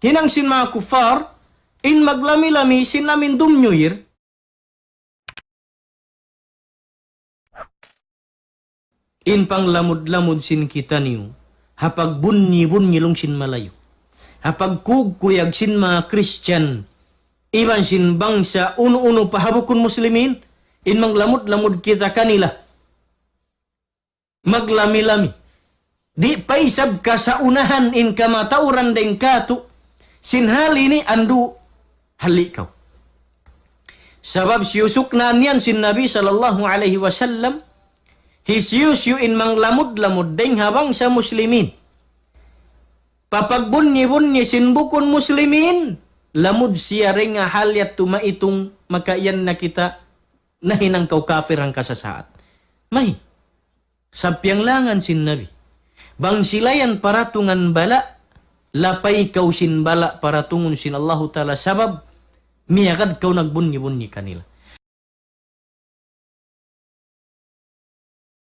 Hinang sin mga kufar, in maglami-lami sin lamin dumnyuir, in pang lamud-lamud sin kita niyo, hapag bunyi-bunyi long sin malayo. Hapag kugkuyag sin mga Christian, iban sin bangsa, uno-uno pahabukon muslimin, in mang lamud-lamud kita kanila. Maglami-lami. Di paisab ka sa unahan in kamatauran deng kato, sinhali ni andu hali kaw. Sabab siyusuk na niyan sin Nabi sallallahu alaihi wasallam, hisiyusyu in mang lamud-lamud deng habang sa muslimin. Papagbunyi-bunyi sin bukon muslimin, lamud siya rin nga halyat tumaitong makaiyan na kita na hinangkaw kafir ang kasasaat. May, sapyang langan sin Nabi. Bang silayan paratungan bala, lapay kaw sin bala paratungon sin Allahu Ta'ala sabab, miyagad kaw nagbunyi-bunyi kanila.